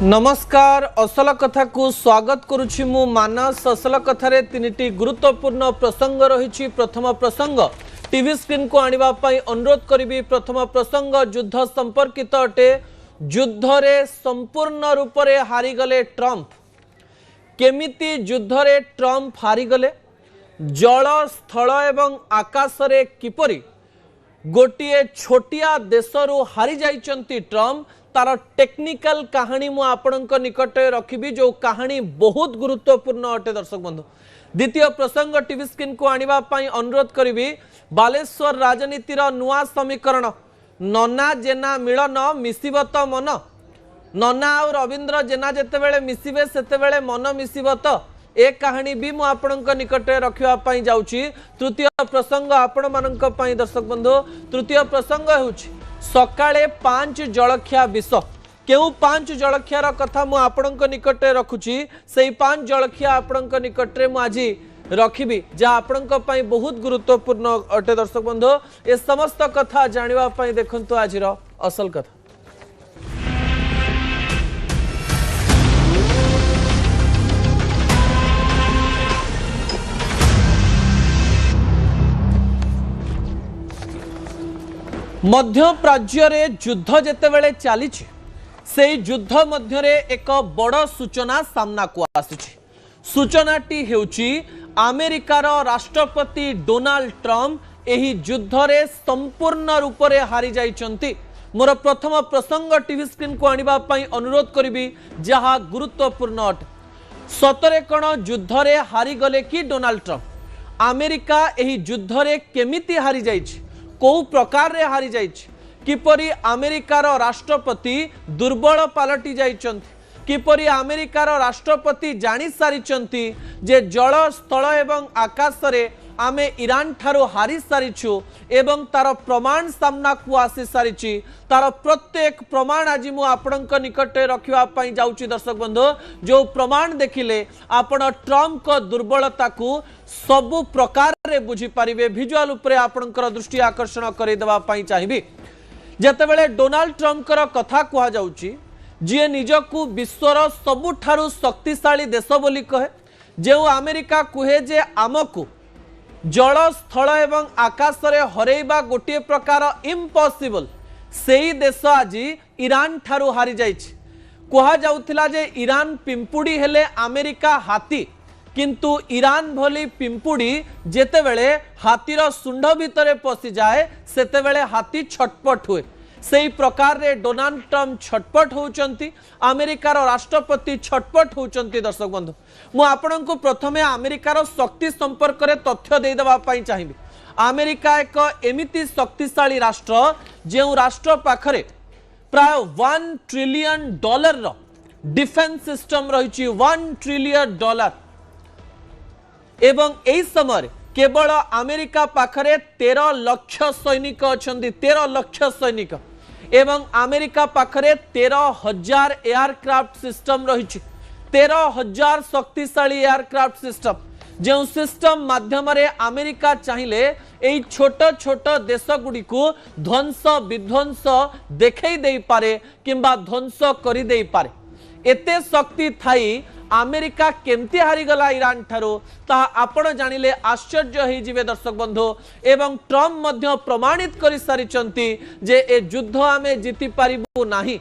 नमस्कार असल कथा को स्वागत करुछि मु मानस। असल कथारे तीनिटी गुरुत्वपूर्ण प्रसंग रही। प्रथम प्रसंग टीवी स्क्रीन को आनिबा पई अनुरोध करिबी। प्रथम प्रसंग युद्ध संपर्कित अटे। युद्ध रे संपूर्ण रूप रे हारी गले ट्रम्प। केमिति युद्ध रे ट्रम्प हारी गले, जल स्थल एवं आकाश रे किपरि गोटिए छोटिया देशरू हारी जाइचंती ट्रम्प, तार टेक्निकल कहानी मु आपणक निकट रखिबी, जो कहानी बहुत गुरुत्वपूर्ण अटे। दर्शक बंधु, द्वितीय प्रसंग टीवी स्क्रीन को आनिबा पई अनुरोध करिबी। बालेश्वर राजनीतिर नुआ समीकरण, नना जेना मिलन मिसिबत मन। नना और रविंद्र जेना जेतेबेले मिसिबे सेतेबेले मन मिसिबत। एक कहानी भी मु आपणक निकट रखिबा पई जाउची। तृतीय प्रसंग आपण मानक पई दर्शक बंधु, तृतीय प्रसंग हेउची सकाळे 5 जलखिया विष। केउ 5 जलखियार कथा मु आपणक निकट रखुची, सेई 5 जलखिया आपणक निकट रे मु आजी रखिबी, जा आपणक पई बहुत गुरुत्वपूर्ण अटे। दर्शक बंधु, ए समस्त कथा जानिबा पई देखंतु आजिर असल कथा। मध्य प्राच्य रे युद्ध जेतेबेले चलीछि, से युद्ध मध्य रे एक बड़ सूचना सामना को आसीछि। सूचनाटी हेउछि अमेरिकार राष्ट्रपति डोनाल्ड ट्रम्प एही युद्ध रे संपूर्ण रूप रे हारी जाइछंती। मोर प्रथम प्रसंग टीवी स्क्रीन को आनिबा पई अनुरोध करिबी, जहा गुरुत्वपूर्ण अटे। सतरे कण युद्ध रे हारी गले कि डोनाल्ड ट्रम्प? अमेरिका एही युद्ध रे केमिति हारी जाइछि, कौ प्रकार रे हारी जाइछि, किपरि अमेरिकार राष्ट्रपति दुर्बल पालटी जाइछंती, किपरि अमेरिकार राष्ट्रपति जानि सारिछंती जे जल स्थल एवं आकाश रे आमे ईरान ठारो हारी सारिछु एवं तार प्रमाण सामना को आसी सारिछि। तार प्रत्येक प्रमाण आज मु आपणक निकट रखिबा पई जाउछि। दर्शक बंधु, जो प्रमाण देखिले आपण ट्रम्प को दुर्बलता को सबु प्रकार रे बुझी पारिबे। विजुअल उपरे आपणकर दृष्टि आकर्षण करि देबा पई चाहिबी। जेतेबेले डोनाल्ड ट्रम्प कर कथा कुहा जाउछि, जे निजकू विश्वर सबुठारु शक्तिशाली देश बोली कहे, जे अमेरिका कुहे जे आमकू जल स्थल एवं आकाश रे हरेबा गोटे प्रकार इम्पॉसिबल, सेही देश आज ईरान ठारू हारी जाइछि। कुहा जाउथिला जे ईरान पिंपुड़ी हेले अमेरिका हाथी, किंतु ईरान भली पिंपुड़ी जेतेबेले हाथीर सुंड भितरे पशि जाए सेतेबेले हाथी छटपट हुए। सेही प्रकार रे डोनाल्ड ट्रम्प छटपट होउचंती, अमेरिकार राष्ट्रपति छटपट होउचंती। दर्शक बंधु, मु आपनकु प्रथमे अमेरिकार शक्ति संपर्क रे तथ्य दे देबा पई चाहिबी। अमेरिका एक एमिति शक्तिशाली राष्ट्र, जेउ राष्ट्र पाखरे प्राय $1 ट्रिलियन रो डिफेंस सिस्टम रहिछि। $1 ट्रिलियन एवं एई समय केवल अमेरिका पाखरे 13 लाख सैनिक अछंती। 13 लाख सैनिक एवं अमेरिका पाखरे 13,000 एयरक्राफ्ट सिस्टम रही। 13,000 शक्तिशाली एयरक्राफ्ट सिस्टम, जो सिस्टम माध्यम रे अमेरिका चाहिए एई छोट छोट देश गुडी को ध्वंस विध्वंस देखई दे पारे किंबा ध्वंस करि दे पारे। एते शक्ति थाई अमेरिका केमती हारीगला ईरान ठारो, ताहा आपण जानिले आश्चर्य हो जिवे। दर्शक बंधु, एवं ट्रम्प मध्य प्रमाणित कर सारिचंती जे ए युद्ध आमे जीति पारिबु नाही।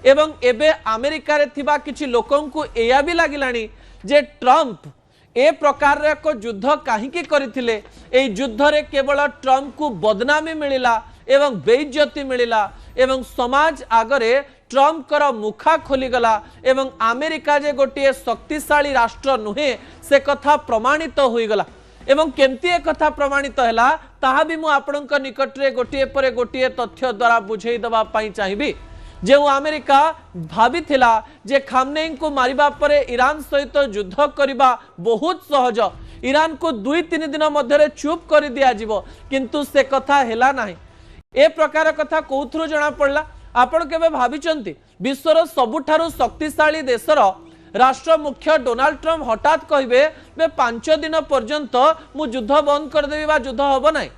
एवं एबे अमेरिका रे थिबा किछि लोकन को एया भी लागिलानी जे ट्रम्प ए प्रकार रे को युद्ध काहीकि करिथिले। ए युद्ध रे केवल ट्रम्प को बदनामी मिलिला एवं बेइज्जती मिलिला एवं समाज आगरे ट्रम्प कर मुखा खोलीगला एवं अमेरिका जे गोटे शक्तिशाली राष्ट्र नुहे से कथा प्रमाणित होईगला। एवं केमती ए कथा प्रमाणित हैला ताहा भी मु आपणक निकट रे गोटे परे गोटे तथ्य द्वारा बुझेई दबा पई चाहिबी। जे अमेरिका भाबिथिला जे खामनेई को मारिबा परे ईरान सहित युद्ध करिबा बहुत सहज, ईरान को 2-3 दिन मध्यरे चुप कर दिया जिवो, किंतु से कथा हैला नाही। ए प्रकार कथा कोथुरु जणा पड़ला? आपण केबे भाबिचंती विश्वर सबुठारु शक्तिशाली देशर राष्ट्र मुख्य डोनाल्ड ट्रम्प हठात कहिबे बे 5 दिन पर्यंत मु युद्ध बंद कर देबी बा युद्ध हबो नाही?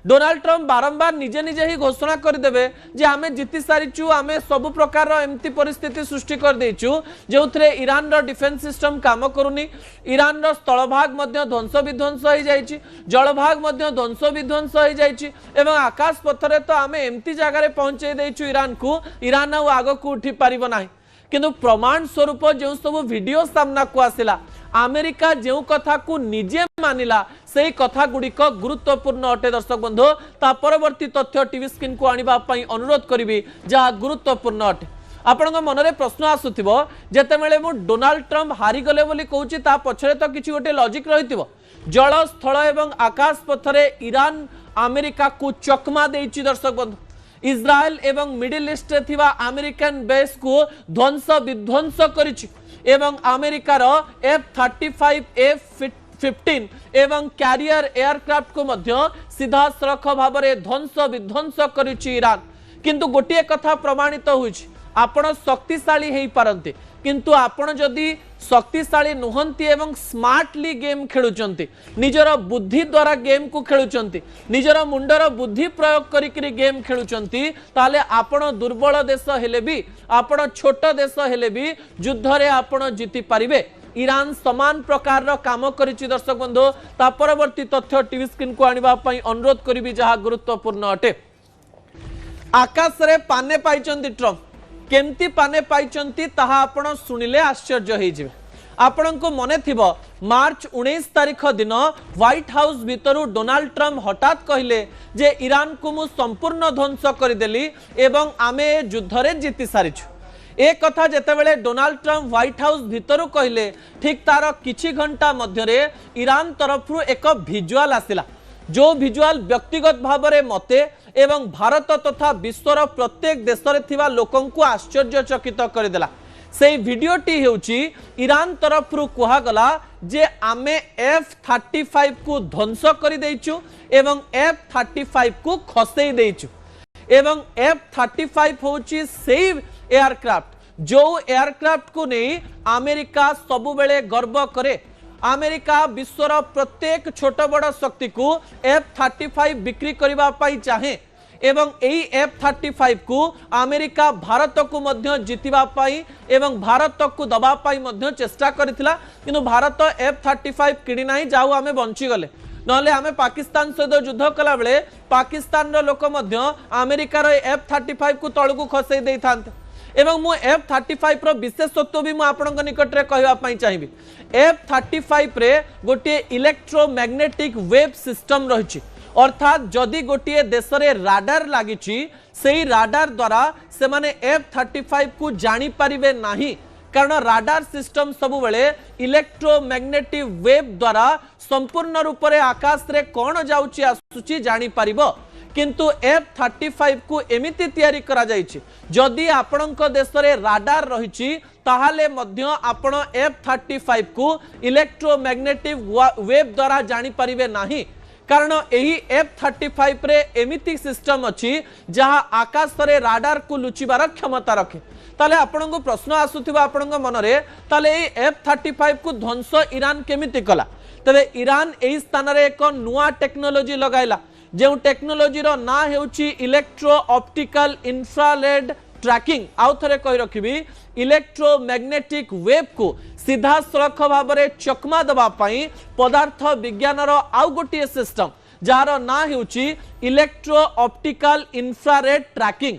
डोनाल्ड ट्रम्प बारंबार निजे निजे ही घोषणा करदेवे जे आमे जीति सारिचु आमे सब प्रकार एमती परिस्थिति सृष्टि कर देचु जो ईरान रो डिफेंस सिस्टम काम करूनी ईरान रो स्थलभाग मध्य ध्वंस विध्वंस हो जाइछि जलभाग मध्य ध्वंस विध्वंस हो जाइछि एवं आकाश पथरे तो आमे एमती जगह पहुंचे देचु ईरान को ईरान आग को उठी पारिबो नाही किंतु प्रमाण स्वरूप जो सब वीडियो सामना को आसिला अमेरिका जो कथा को निजे मानिला से कथा गुड़िक गुरुत्वपूर्ण अटे दर्शक बंधु ता परवर्ती तथ्य टीवी स्क्रीन को आनिबा पई अनुरोध करिवि जहा गुरुत्वपूर्ण अटे आपण मन में प्रश्न आसुथिबो जेतेबेले मु डोनाल्ड ट्रम्प हारी गले बोली कहूची ता पछरे तो किछि गोटे लॉजिक रहिथिबो जल स्थल एवं आकाश पथरे ईरान अमेरिका को चकमा देइछि दर्शक बंधु इस्राएल एवं मिडिल ईस्ट थिबा अमेरिकन बेस को ध्वंस विध्वंस करिछि एवं अमेरिकार F-35 F-15 एवं कैरियर एयरक्राफ्ट को मध्य सीधा सड़क भाव में ध्वंस विध्वंस करिछि ईरान किंतु गोटे कथा प्रमाणित होइछि आपण शक्तिशाली हेई पारंते किंतु आपण जदि शक्तिशाली नुहंती एवं स्मार्टली गेम खेलुचंती निजर बुद्धि द्वारा गेम को खेलुचंती निजर मुंडर बुद्धि प्रयोग करिकरी गेम खेलुचंती ताले आपण दुर्बल देश हेले भी आपण छोट देश हेले भी युद्ध रे आपण जीति पारिबे ईरान समान प्रकार रो काम करिछि दर्शक बंधु ता परवर्ती तथ्य टीवी स्क्रीन को आनिबा पई अनुरोध करिवि जहा गुरुत्वपूर्ण अटे आकाश रे पाने पाइचंती ट्रम्प केमती पाने पाइचंती ताहा आपण सुनिले आश्चर्य होई जिवे आपण को मने थिबो मार्च 19 तारिख दिन व्हाइट हाउस भितरु डोनाल्ड ट्रम्प हठात कहले जे ईरान को मु संपूर्ण ध्वंस करदेली एवं आमे युद्ध रे जीति सारिछु एक कथा जेतेबेले डोनाल्ड ट्रम्प व्हाइट हाउस भितरु कहले ठीक तार किछि घंटा मध्यरे ईरान तरफरु एक विजुअल आसिला जो विजुअल व्यक्तिगत भाव में मते एवं भारत तथा विश्वर प्रत्येक देश रे थिबा लोकन को आश्चर्यचकित करदेला से वीडियोटी हेउची ईरान तरफरु कुहा गला जे आमे F-35 को ध्वंस कर देइछु एवं F-35 को खसई देइछु एवं F-35 होची सेव एयरक्राफ्ट जो एयरक्राफ्ट को नहीं अमेरिका सबु बेले गर्व करे अमेरिका विश्वर प्रत्येक छोट बड़ शक्ति को F-35 बिक्री करबा पाई चाहे एवं एई F-35 को अमेरिका भारत को मध्य जीतिबा पाई एवं भारत को दबा पाई मध्य चेष्टा करथिला किंतु भारत F-35 किणी नाही जाऊ आमे बंची गले नले आमे पाकिस्तान सहित युद्ध कला बेले पाकिस्तान रो लोक मध्य अमेरिका रो F-35 को तळ को खसई देई थांते एवं मु F-35 रो विशेषत्व भी मु आपनक निकट रे कहबा पई चाहिबी F-35 रे गोटे इलेक्ट्रोमैग्नेटिक वेव सिस्टम रहिछि अर्थात जदि गोटे देश रे राडार लागिछि सेही राडार द्वारा से माने F-35 को जानी परिबे नाही कारण राडार सिस्टम सब बेले इलेक्ट्रोमैग्नेटिक वेव द्वारा संपूर्ण रूप से आकाश रे कोन जाउछि आसुछि जानी परिबो किंतु F-35 को एमिति तैयारी करा जाइछि जदि आपणक देश रे राडार रहिछि ताहाले मध्य आपण F-35 को इलेक्ट्रोमैग्नेटिक वेव द्वारा जानी परिबे नाही कारण एही F-35 रे एमिति सिस्टम अछि जहा आकाश रे राडार को लुचिबार क्षमता रखे ताले आपण को प्रश्न आसुथिबा आपण मन रे ताले एही F-35 को ध्वंस ईरान केमिति कला तबे ईरान एही स्थान रे एक नुआ टेक्नोलॉजी लगाइला जो टेक्नोलॉजी रो ना हेउची इलेक्ट्रो ऑप्टिकल इंफ्रारेड ट्रैकिंग आउ थरे कहि रखिबी इलेक्ट्रोमैग्नेटिक वेव को सीधा सड़क भाव में चकमा दबा पाई पदार्थ विज्ञान रो आउ गोटे सिस्टम जार ना हेउची इलेक्ट्रो ऑप्टिकल इंफ्रारेड ट्रैकिंग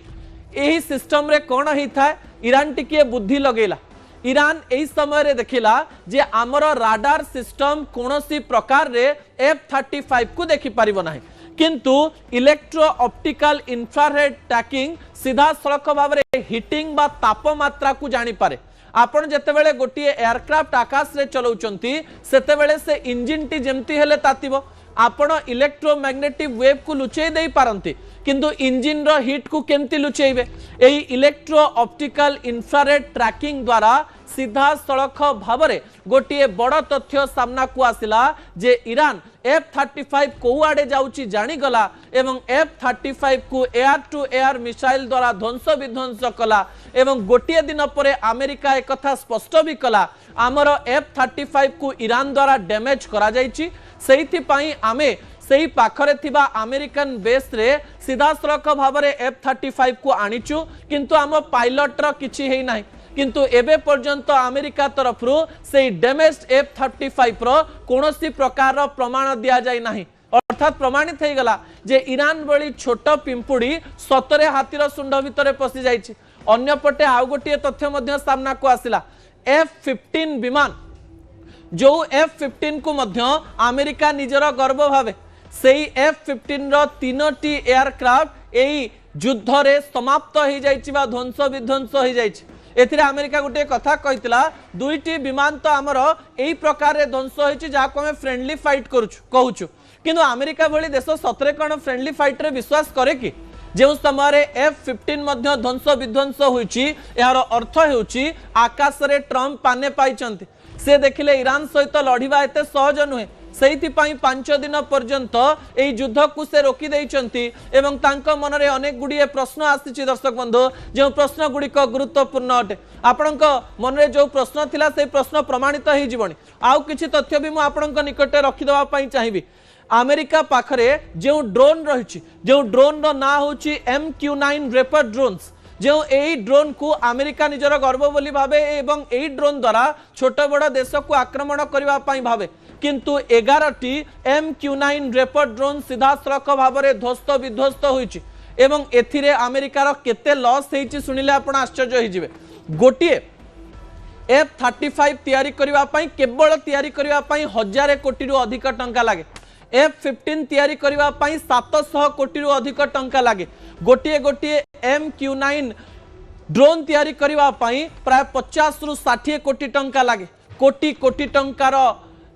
एही सिस्टम रे कोन हेई थाए ईरान टिके बुद्धि लगेला ईरान एही समय रे देखिला जे हमर राडार सिस्टम कोनोसी प्रकार रे F-35 को देखि परिबो नाही किंतु इलेक्ट्रो ऑप्टिकल इंफ्रारेड ट्रैकिंग सीधा सड़क भाव में हिटिंग बा तापमात्रा को जानी पारे आपण जेतेबेले गोटे एयरक्राफ्ट आकाश रे चलाउचंती सेतेबेले से इंजिन टी जेमती हेले तातिबो आपण इलेक्ट्रोमैग्नेटिक वेव को लुचेई देई पारंती किंतु इंजिन रो हीट को केमती लुचेइबे एही इलेक्ट्रो ऑप्टिकल इंफ्रारेड ट्रैकिंग द्वारा सीधा सड़क भाव में गोटे बड़ तथ्य सामना को आसिला जे ईरान F-35 को आड़े जाउची जानी गला एवं F-35 को एयर टू एयर मिसाइल द्वारा ध्वंस विध्वंस कला एवं गोटे दिन पर अमेरिका एक कथा स्पष्ट भी कला आमर F-35 को ईरान द्वारा डैमेज करा जाइची सेहिथि पई आमे सेही पाखरे थिबा अमेरिकन बेस रे सीधा सड़क भाव में F-35 को आनीचु किंतु आम पायलट रो किछि हेई नाही किंतु एबे पर्यंत अमेरिका तरफ से डैमेज F-35 रो कोनोसी प्रकार रो प्रमाण दिया जाय नाही अर्थात प्रमाणित हो गला जे ईरान भली छोट पिंपुड़ी सतरे हाथीर सुंड भितर पशि जाइछि। अन्यपटे आउ गोटे तथ्य मध्य सामना को आसिला F-15 विमान जो F-15 को मध्य अमेरिका निजर गर्व भावे सेही F-15 रो 3टी एयरक्राफ्ट एई युद्ध रे समाप्त हो जाइछि बा ध्वंस विध्वंस हो जाइछि। एथिरे अमेरिका गोटे कथा कहितला 2टी विमान तो आमर एई प्रकार रे ध्वंस होइछि जाको हम फ्रेंडली फाइट कहूछु किंतु अमेरिका भली देश सतरे कौन फ्रेंडली फाइट रे विश्वास करे कि जो समय F-15 मध्य ध्वंस विध्वंस होइछि यार अर्थ हेउछि आकाश रे ट्रम्प पाने पाइचंती से देखिले ईरान सहित लड़िबा एते सहज नुहे सेहिति 5 दिन पर्यंत एई युद्ध को से रोकी देइचंती एवं तांको मन रे अनेक गुड़िए प्रश्न आसीछि। दर्शक बंधु जो प्रश्न गुड़िक गुरुत्वपूर्ण अटे आपणक मन रे जो प्रश्न थिला से प्रश्न प्रमाणित हो जीवनी आउ किछि तथ्य भी मु आपणक निकटे रखि देबा पई चाहिबी। अमेरिका पाखरे जो ड्रोन रही जो ड्रोन रो ना होची MQ-9 रेपर ड्रोन्स जो एई ड्रोन को अमेरिका निजर गर्व बोली भावे एवं एई ड्रोन द्वारा छोट बड़ देश को आक्रमण करबा पई भावे किंतु 11टी MQ-9 रेपर ड्रोन सीधा सड़क भाव में ध्वस्त विध्वस्त होइछि एवं एथिरे अमेरिकार केते लॉस हेइछि सुनिले आपण आश्चर्य हो जिवे। गोटिए F-35 तैयारी करबा पई केवल तैयारी करबा पई 1000 कोटी रु अधिक टंका लागे F-15 तैयारी करबा पई 700 कोटी रु अधिक टंका लागे गोटिए गोटिए MQ-9 ड्रोन तैयारी करबा पई प्राय 50 रु 60 कोटी टंका लागे कोटी कोटी टंकार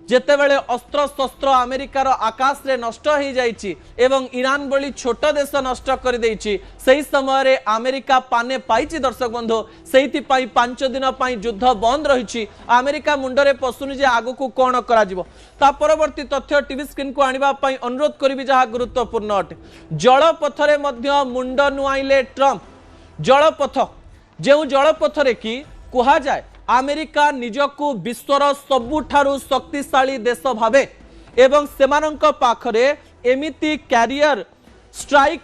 जेतेबेले अस्त्र शस्त्र अमेरिकार आकाश रे नष्ट हो जाइछि एवं ईरान भली छोट देश नष्ट कर देइछि सही समय रे अमेरिका पाने पाइछि। दर्शक बंधु सेहिति पई 5 दिन पई युद्ध बंद रहिछि अमेरिका मुंडरे पसुनि जे आगु को कोन करा जिवो ता परवर्ती तथ्य टीवी स्क्रीन को आनिबा पई अनुरोध करिवि जहा गुरुत्वपूर्ण अटे। जलपथरे मध्य मुंड नुआइले ट्रम्प जलपथ जेउ जलपथरे की कुहा जाय अमेरिका निजको विश्वर सबुठारु शक्तिशाली देश भावे एवं सेमानंक पाखरे एमिति कैरियर स्ट्राइक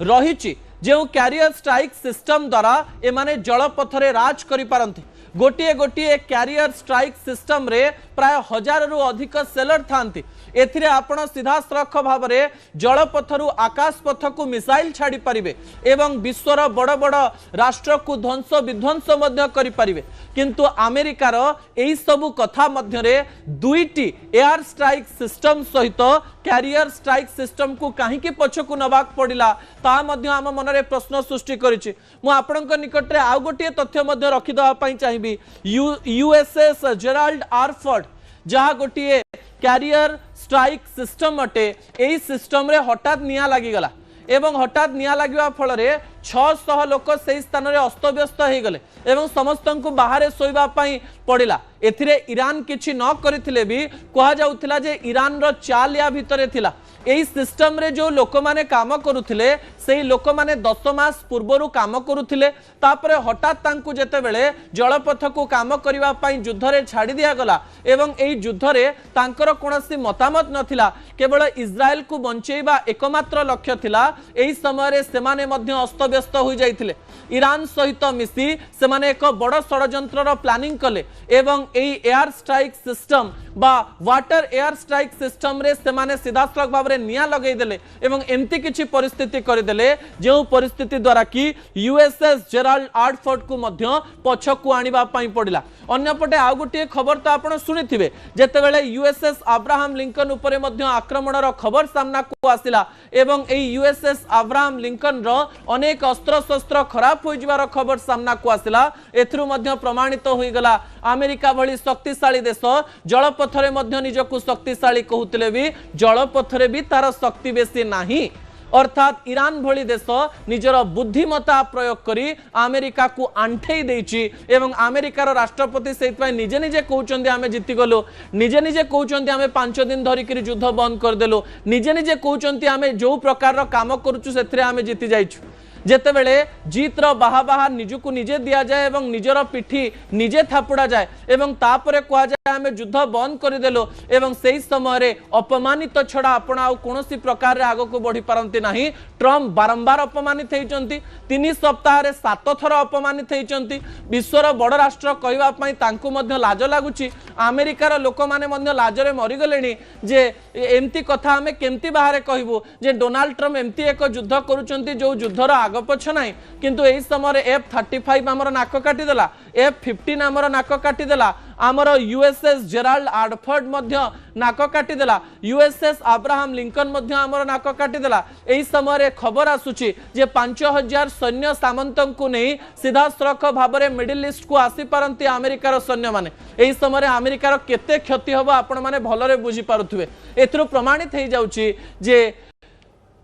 रहिछि जो कैरियर स्ट्राइक सिस्टम द्वारा एमाने जलपथरे राज करि पारंती गोटिए गोटिए कैरियर स्ट्राइक सिस्टम रे प्राय 1000 रु अधिक सेलर थांती एथिरे आपण सीधा सड़क भाव में जलपथरु आकाश पथ को मिसाइल छाड़ी पारिबे एवं विश्वर बड़ बड़ राष्ट्र को ध्वंस विध्वंस मध्य करि पारिबे किंतु अमेरिकार एई सबु कथा मध्य रे 2टी एयर स्ट्राइक सिस्टम सहित कैरियर स्ट्राइक सिस्टम को कहीं पछकु नबाक पड़िला ता मध्य आम मन रे प्रश्न सृष्टि करिछि। मु आपणक निकट रे आउ गोटिए तथ्य मध्य रखि दवा पई चाहिबी USS जेराल्ड आर फोर्ड जहाँ गोटे कैरियर स्ट्राइक सिस्टम अटे यही सिस्टम रे हठात निया लागिगला एवं हठात निया लागिबा फल रे 600 लोक से स्थान रे अस्तव्यस्त हो गले एवं समस्त को बाहर शोइबा पई पड़िला एथिरे ईरान किछि न करिथिले भी कहा जाउथिला जे ईरान रो चाल या भितरे थिला एही सिस्टम रे जो लोक माने काम करुथिले सेही लोक माने 10 मास पूर्वरु काम करुथिले तापरे हठात तांकु जेते बेले जलपथ को काम करिबा पई युद्ध रे छाड़ी दिया गला एवं एही युद्ध रे तांकर कोनोसी मतामत नथिला केवल इस्राएल को बंचेइबा एकमात्र लक्ष्य थिला एही समय रे सेमाने मध्य अस्तव्यस्त हो जाइथिले ईरान सहित मिसी सेमाने एक बड़ षडयंत्र प्लानिंग कले एवं एही एयर स्ट्राइक सिस्टम बा वाटर एयर स्ट्राइक सिस्टम रे सेमाने सीधा सड़क भाव में निया लगई देले एवं एमती किछि परिस्थिति करदेले जो परिस्थिति द्वारा कि USS जेराल्ड आर फोर्ड को मध्य पछकु आनिबा पई पड़िला। अन्यपटे आउ गोटे खबर तो आपण सुनिथिबे जेतेबेले USS अब्राहम लिंकन उपरे मध्य आक्रमणर खबर सामना को आसिला एवं एही USS अब्राहम लिंकन रो अनेक अस्त्र शस्त्र खराब हो जिवार खबर सामना को आसिला एथरु मध्य प्रमाणित होई गला अमेरिका भली शक्तिशाली देश जलपथरे मध्य निजको शक्तिशाली कहूतिले भी जलपथरे भी तार शक्ति बेसी नाही अर्थात ईरान भली देश निजर बुद्धिमता प्रयोग करी अमेरिका को आंठेई देइछि एवं अमेरिकार राष्ट्रपति सेइतपय निजे निजे कहउचंदी आमे जीति गलो निजे निजे कहउचंदी आमे 5 दिन धरि कि युद्ध बंद कर देलो निजे निजे कहउचंदी आमे जो प्रकार रो काम करूछु सेथरे आमे जीति जाइछु जेतेबेले जीतर बाहा बाहा निजुक निजे दि जाए और निजर पिठी निजे थापुड़ा जाए एवं तापरे कह जाए आम युद्ध बंद करदेलु एवं से समय अपमानित छड़ा आपण आउ कौन प्रकार आग को बढ़ी पारती ना। ट्रम्प बारंबार अपमानित होती 3 सप्ताह 7 थर अपमानित होती विश्वर बड़ राष्ट्र कहवाई लाज लगुच अमेरिकार लोक मैंने लाजरे मरीगले जे एमती कथा आम केमती बाहर कहबू जे डोनाल्ड ट्रम्प एमती एक युद्ध करुँच जो युद्धर आग पछ ना किंतु यही समय F-35 आमर नाक काटिदेला F-15 आमर नाक काटिदेला आमर USS जेराल्ड आर्डफोर्ड नाक काटिदेला USS अब्राहम लिंकन आमर नाक काटिदेला। यही समय खबर आसुची जे 5000 सैन्य सामंत को नहीं सीधा सड़क भाव में मिडिल ईस्ट को आसी पारती अमेरिकार सैन्य माने। यही समय अमेरिकार केते क्षति हम आपण माने भलरे बुझी पारुथिबे। एथरो प्रमाणित हो जाउची जे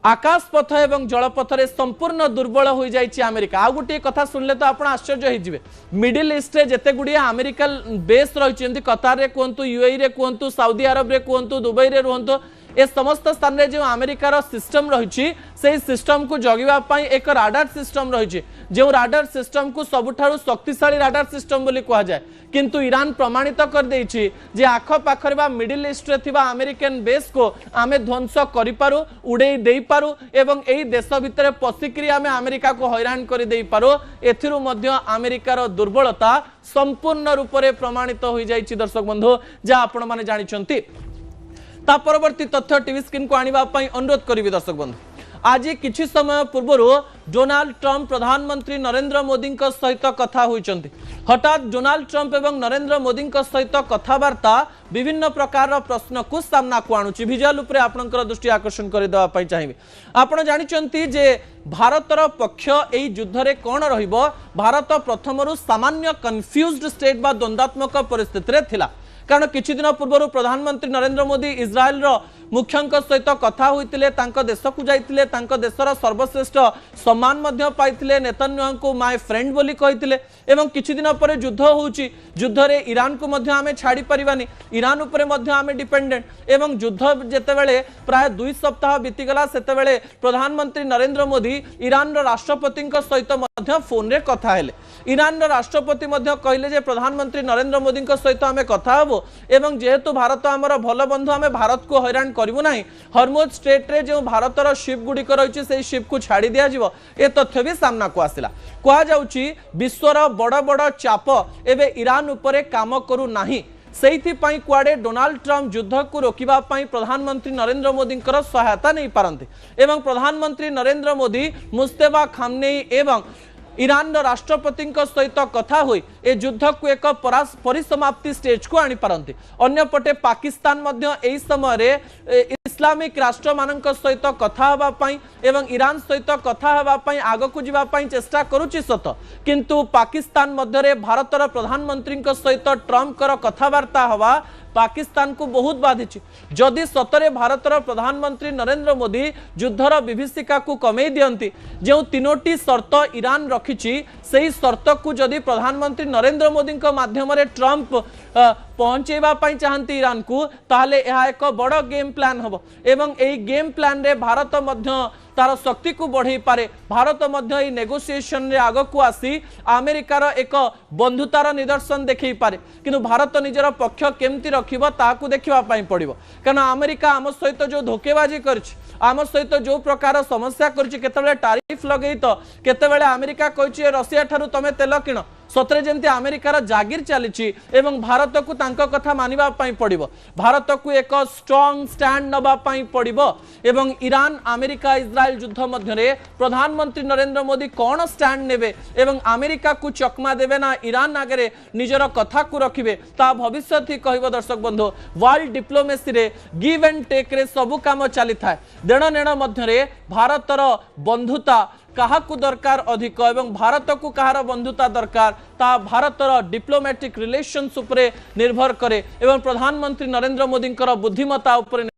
आकाश पथ एवं जलपथ रे संपूर्ण दुर्बल हो जाइए अमेरिका। आ गोटे कथा सुनले तो आप आश्चर्य हो मिडिल ईस्ट रे जेते गुड़िए अमेरिकन बेस रही कतार रे कहतु UAE रे कहतु सऊदी अरब रे कहतु दुबई रे रुहतु ए समस्त स्थान रे जो अमेरिकार सिस्टम रही से सिस्टम को जगवाई एक राडार सिस्टम रही जो राडार सिस्टम को सबुठारु शक्तिशाली राडार सिस्टम बोली कह जाए किंतु ईरान प्रमाणित कर देछि जे आख पाखरे बा मिडिल ईस्ट रे थिबा अमेरिकन बेस को आमे ध्वंस करि पारु उड़ेई देई पारु एवं एई देश भितर पसिक्री आमे अमेरिका को हैरान कर देई पारु। एथिरु मध्य अमेरिकार दुर्बलता संपूर्ण रूप से प्रमाणित हो जाइछि दर्शक बंधु जा आपण माने जानिछंती। ता परवर्ती तथ्य टीवी स्क्रीन को आनिबा पई अनुरोध करिवि दर्शक बंधु। आज किछि समय पूर्व डोनाल्ड ट्रम्प प्रधानमंत्री नरेंद्र मोदी सहित कथा होइचंती। हठात डोनाल्ड ट्रम्प एवं नरेंद्र मोदी सहित कथबार्ता विभिन्न प्रकार प्रश्न को सामना को आणुची। विजुअल उपरे आपनकर दृष्टि आकर्षण कर देवा पई चाहिबे। आपण जानिचंती जे भारतर पक्ष एई युद्ध रे कोन रहिबो। भारत प्रथमरु सामान्य कन्फ्यूज्ड स्टेट बा द्वंद्वात्मक परिस्थिति रे थिला कारण किछि दिन पूर्व प्रधानमंत्री नरेंद्र मोदी इस्राएल मुख्यंक सहित कथा होइतिले देश को जाइतिले देशर सर्वश्रेष्ठ सम्मान मध्य पाइतिले नेतन्याहू को माय फ्रेंड बोली कहितिले एवं किछि दिन पर युद्ध होउची युद्ध रे ईरान को मध्य आमे छाड़ी परिबानी ईरान उपरे मध्य आमे डिपेंडेंट एवं युद्ध जेतेबेले प्राय 2 सप्ताह बीतीगला सेतेबेले प्रधानमंत्री नरेंद्र मोदी ईरान राष्ट्रपति सहित मध्य फोन रे कथा हेले। ईरान राष्ट्रपति मध्य कहले जे प्रधानमंत्री नरेंद्र मोदी सहित आमे कथा हबो एवं जेहेतु भारत आमर भल बंधु आमे भारत को हैरान करिवु नाही हरमुज स्टेट रे जो भारतर शिप गुड़िक रही से शिप को छाड़ी दिया जिवो ए तथ्य भी सामना को आसिला। कहा जाउची विश्वर बड़ बड़ चाप एबे ईरान उपरे काम करू नाही सेइथि पई कुआडे डोनाल्ड ट्रम्प युद्ध को रोकिबा पई प्रधानमंत्री नरेंद्र मोदी सहायता नहीं पारंती एवं प्रधानमंत्री नरेंद्र मोदी मुस्तफा खामनेई एवं ईरान राष्ट्रपति सहित कथा हुई ए युद्ध को एक परिसमाप्ति स्टेज को आनी पारंती। अन्यपटे पाकिस्तान मध्य एई समय रे इस्लामिक राष्ट्र मानक सहित कथा हवा पई एवं ईरान सहित कथा हवा पई आग को जीवा पई चेष्टा करूची सत किंतु पाकिस्तान मध्य रे भारतर प्रधानमंत्री सहित ट्रम्प कर कथबार्ता हवा पाकिस्तान को बहुत बाधि जदि सतरे भारतर प्रधानमंत्री नरेंद्र मोदी युद्धर विभीषिका को कमे दियंती जो 3टी शर्त ईरान रखिछि सेही शर्त को जदि प्रधानमंत्री नरेंद्र मोदी माध्यम रे ट्रम्प पहुंचेबा पई चाहंती ईरान को ताहले यह एक बड़ गेम प्लान हबो एवं एई गेम प्लान रे भारत मध्य तार शक्ति को बढ़ई पारे। भारत मध्य नेगोशिएशन रे आग को आसी अमेरिकार एक बंधुतार निदर्शन देखई पारे किंतु भारत निजर पक्ष केमती रखिबो ताकू देखिबा पई पड़िबो कारण अमेरिका आम सहित जो धोकेबाजी करछि आम सहित जो प्रकार समस्या करछि केतेबेले टैरिफ लगई तो केतेबेले अमेरिका कहिछि रशिया ठारू तमे तेल किण सतरे जमती अमेरिकार जागिर चली एवं भारत को तांको कथा मानिबा पई पड़िबो भारत को एक स्ट्रांग स्टैंड नबा पई पड़िबो एवं ईरान अमेरिका इस्राएल युद्ध मध्य प्रधानमंत्री नरेंद्र मोदी कौन स्टैंड नेबे एवं अमेरिका को चकमा देबे ना ईरान आगे निजर कथा को रखिबे ता भविष्य ही कहबो। दर्शक बंधु वर्ल्ड डिप्लोमेसी रे गिव एंड टेक रे सब काम चली थाए देण नेण मध्य भारतर बंधुता काहाकू दरकार अधिक एवं भारत को कहार बंधुता दरकार ता भारतर डिप्लोमेटिक रिलेशन्स उपरे निर्भर करे एवं प्रधानमंत्री नरेंद्र मोदी बुद्धिमत्ता उपरे